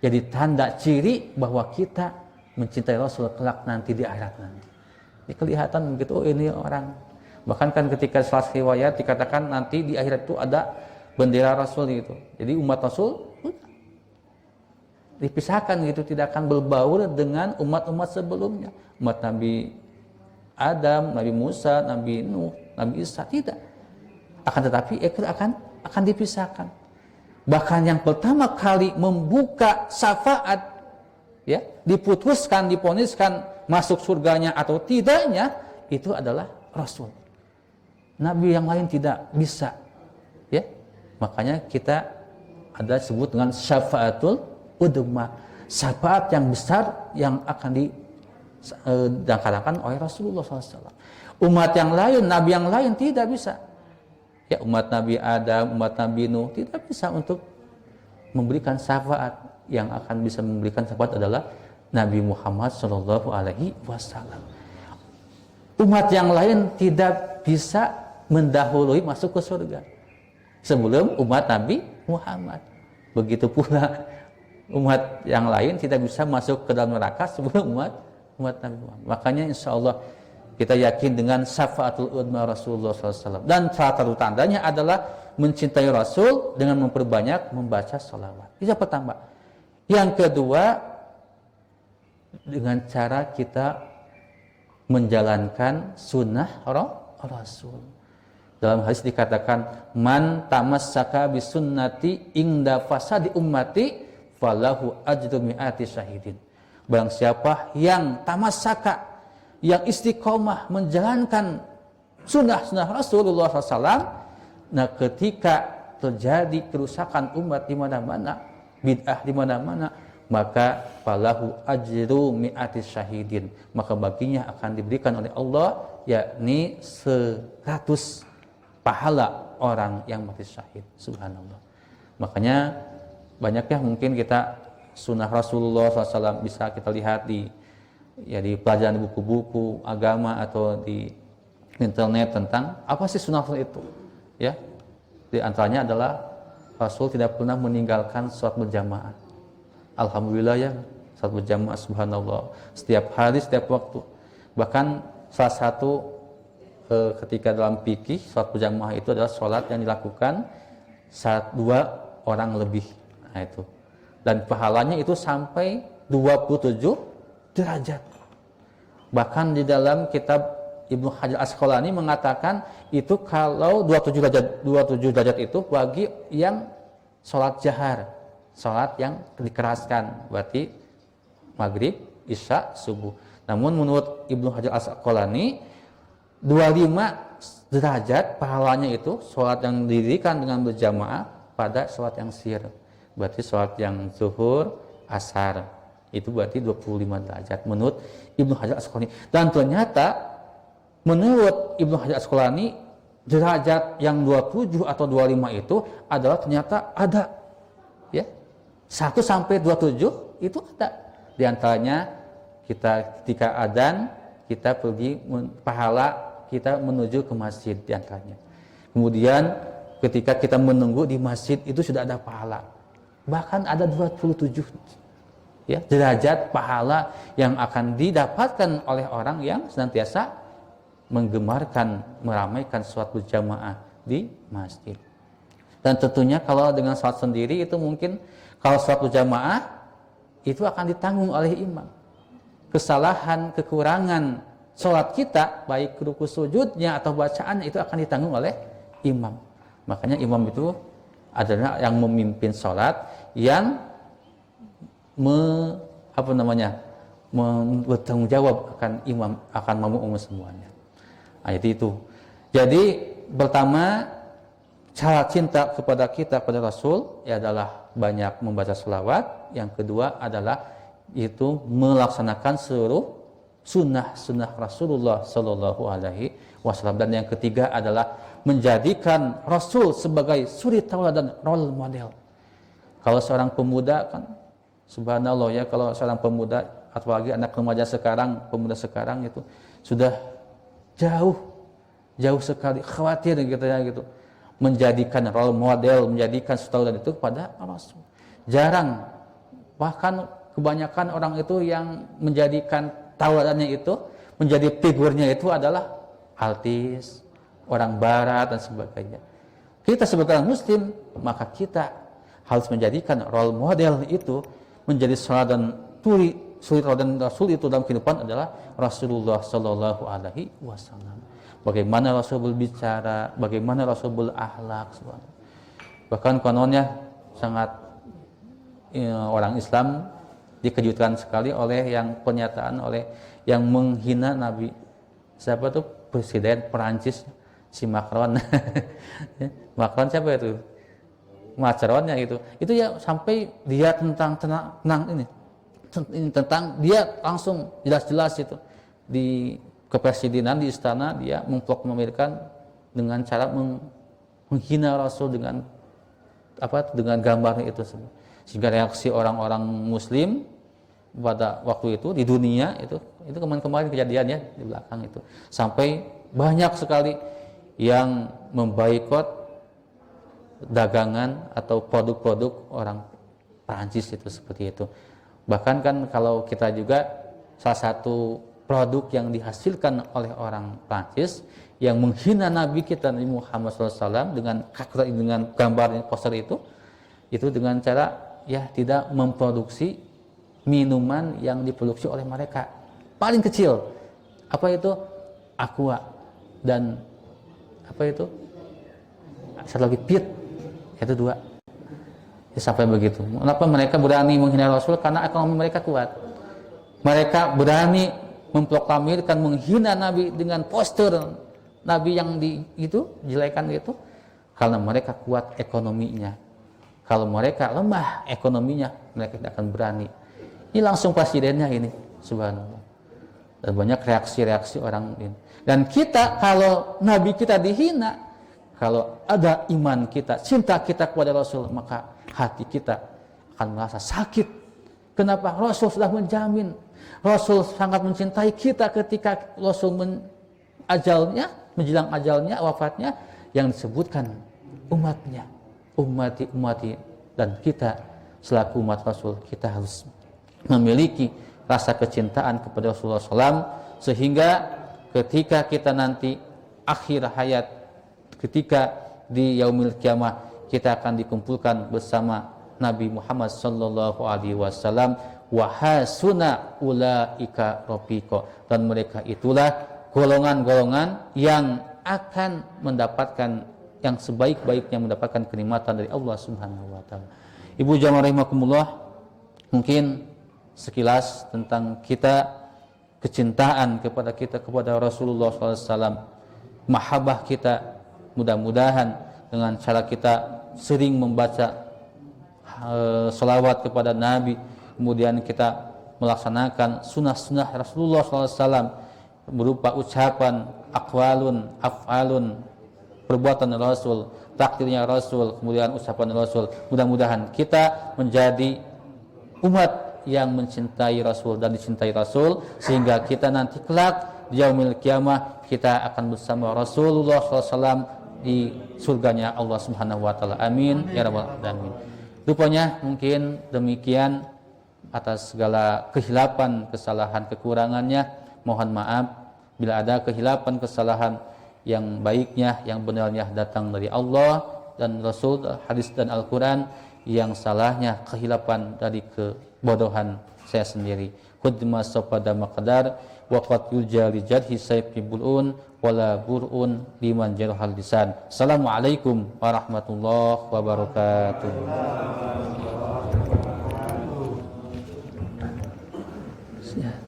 Speaker 1: jadi tanda ciri bahwa kita mencintai Rasul kelak nanti di akhirat nanti. Ini kelihatan begitu, oh ini orang. Bahkan kan ketika salah riwayat dikatakan nanti di akhirat itu ada bendera Rasul gitu. Jadi umat Rasul dipisahkan gitu, tidak akan berbaur dengan umat-umat sebelumnya. Umat Nabi Adam, Nabi Musa, Nabi Nuh, Nabi Isa, tidak. Akan tetapi akan dipisahkan. Bahkan yang pertama kali membuka syafaat, ya, diputuskan, diponiskan masuk surganya atau tidaknya, itu adalah Rasul. Nabi yang lain tidak bisa, ya. Makanya kita ada sebut dengan syafaatul udma, syafaat yang besar yang akan didangkarakan oleh Rasulullah SAW. Umat yang lain, Nabi yang lain tidak bisa. Ya, umat Nabi Adam, umat Nabi Nuh tidak bisa untuk memberikan syafaat. Yang akan bisa memberikan syafaat adalah Nabi Muhammad SAW. Umat yang lain tidak bisa mendahului masuk ke surga sebelum umat Nabi Muhammad. Begitu pula umat yang lain tidak bisa masuk ke dalam neraka sebelum umat Nabi Muhammad. Makanya insya Allah Kita yakin dengan syafaatul udma Rasulullah SAW. Dan salah satu tandanya adalah mencintai Rasul dengan memperbanyak membaca salawat. Itu yang pertama. Yang kedua, dengan cara kita menjalankan sunnah Rasul. Dalam hadis dikatakan, man tamassaka bisunnati ingda fasadi ummati falahu ajru mi'ati syahidin. Barang siapa yang tamassaka, yang istiqomah menjalankan sunnah Rasulullah SAW, nah ketika terjadi kerusakan umat di mana-mana, bid'ah di mana-mana, maka falahu ajru mi'ati syahidin, maka baginya akan diberikan oleh Allah yakni 100 pahala orang yang mati syahid. Subhanallah. Makanya banyaknya mungkin kita sunnah Rasulullah SAW bisa kita lihat di pelajaran buku-buku agama atau di internet tentang apa sih sunnah Rasul itu. Ya, di antaranya adalah Rasul tidak pernah meninggalkan sholat berjamaah. Alhamdulillah ya, sholat berjamaah subhanallah setiap hari, setiap waktu. Bahkan salah satu ketika dalam fikih sholat berjamaah itu adalah sholat yang dilakukan saat 2 orang lebih. Nah itu. Dan pahalanya itu sampai 27 derajat. Bahkan di dalam kitab Ibnu Hajar Asqalani mengatakan itu kalau 27 derajat itu bagi yang sholat jahar, sholat yang dikeraskan, berarti maghrib, isya, subuh. Namun menurut Ibnu Hajar Asqalani 25 derajat pahalanya itu sholat yang didirikan dengan berjamaah pada sholat yang sir, berarti sholat yang zuhur, asar. Itu berarti 25 derajat menurut Ibnu Hajar Asqalani. Dan ternyata menurut Ibnu Hajar Asqalani derajat yang 27 atau 25 itu adalah ternyata ada, ya, 1 sampai 27 itu ada. Di antaranya kita ketika adzan kita pergi pahala kita menuju ke masjid di antaranya. Kemudian ketika kita menunggu di masjid itu sudah ada pahala. Bahkan ada 27 ya, derajat pahala yang akan didapatkan oleh orang yang senantiasa menggemarkan, meramaikan sholat berjamaah di masjid. Dan tentunya kalau dengan sholat sendiri itu mungkin kalau sholat berjamaah itu akan ditanggung oleh imam. Kesalahan, kekurangan sholat kita, baik ruku sujudnya atau bacaan itu akan ditanggung oleh imam. Makanya imam itu adalah yang memimpin sholat, yang bertanggung jawab akan imam, akan makmum semuanya. Nah, itu. Jadi pertama cara cinta kepada kita kepada Rasul ya adalah banyak membaca selawat. Yang kedua adalah itu melaksanakan seluruh sunnah Rasulullah Sallallahu Alaihi Wasallam. Dan yang ketiga adalah menjadikan Rasul sebagai suri tauladan, role model. Kalau seorang pemuda kan subhanallah ya, kalau seorang pemuda apalagi anak remaja sekarang, pemuda sekarang itu sudah jauh sekali khawatir gitu ya gitu, menjadikan role model, menjadikan tauladan itu kepada Rasul. Jarang, bahkan kebanyakan orang itu yang menjadikan tauladannya itu, menjadi figurnya itu adalah artis, orang barat dan sebagainya. Kita sebagai muslim, maka kita harus menjadikan role model itu menjadi suri-tauladan Rasul itu dalam kehidupan adalah Rasulullah Sallallahu Alaihi Wasallam. Bagaimana Rasul berbicara, bagaimana Rasul berakhlak. Bahkan kononnya sangat orang Islam dikejutkan sekali oleh yang pernyataan oleh yang menghina Nabi. Siapa tuh presiden Perancis si Macron. Macron siapa itu? Macronnya itu ya sampai dia tentang dia langsung jelas-jelas itu di kepresidenan di istana dia memproklamirkan dengan cara menghina Rasul dengan gambarnya itu semua, sehingga reaksi orang-orang Muslim pada waktu itu di dunia itu kemarin kejadiannya di belakang itu sampai banyak sekali yang memboikot dagangan atau produk-produk orang Prancis itu seperti itu. Bahkan kan kalau kita juga salah satu produk yang dihasilkan oleh orang Prancis yang menghina Nabi kita Nabi Muhammad SAW dengan gambar poster itu dengan cara ya tidak memproduksi minuman yang diproduksi oleh mereka. Paling kecil apa itu? Aqua dan apa itu? Satu lagi Pit. Itu 2. Ya, sampai begitu. Kenapa mereka berani menghina Rasul? Karena ekonomi mereka kuat. Mereka berani memproklamirkan menghina Nabi dengan poster Nabi yang jelekan itu karena mereka kuat ekonominya. Kalau mereka lemah ekonominya, mereka tidak akan berani. Ini langsung presidennya ini, subhanallah. Dan banyak reaksi-reaksi orang ini. Dan kita kalau Nabi kita dihina, kalau ada iman kita, cinta kita kepada Rasul, maka hati kita akan merasa sakit. Kenapa? Rasul sudah menjamin. Rasul sangat mencintai kita ketika Rasul menjelang ajalnya, wafatnya, yang disebutkan umatnya, umati, dan kita selaku umat Rasul, kita harus memiliki rasa kecintaan kepada Rasulullah SAW, sehingga ketika kita nanti akhir hayat, ketika di yaumil kiamah, kita akan dikumpulkan bersama Nabi Muhammad sallallahu alaihi wasallam, wa hasuna ulaika rafiqa, dan mereka itulah golongan-golongan yang akan mendapatkan yang sebaik-baiknya mendapatkan kenikmatan dari Allah Subhanahu wa taala. Ibu jamaah rahimakumullah, mungkin sekilas tentang kita, kecintaan kepada Rasulullah SAW, mahabbah kita, mudah-mudahan dengan cara kita sering membaca salawat kepada Nabi, kemudian kita melaksanakan sunnah-sunnah Rasulullah SAW berupa ucapan, aqwalun, af'alun, perbuatan Rasul, takdirnya Rasul, kemudian ucapan Rasul. Mudah-mudahan kita menjadi umat yang mencintai Rasul dan dicintai Rasul, sehingga kita nanti kelak di yaumil kiamah kita akan bersama Rasulullah SAW di surganya Allah Subhanahu wa taala. Amin ya rabbal alamin. Rupanya mungkin demikian, atas segala kehilapan, kesalahan, kekurangannya mohon maaf. Bila ada kehilapan, kesalahan, yang baiknya, yang benarnya datang dari Allah dan Rasul, hadis dan Al-Quran, yang salahnya, kehilapan dari kebodohan saya sendiri. Khudma sopada maqdar wa qad yujali jadhi sayfi bulun wala burun liman jarhal lisan. Assalamualaikum warahmatullahi wabarakatuh.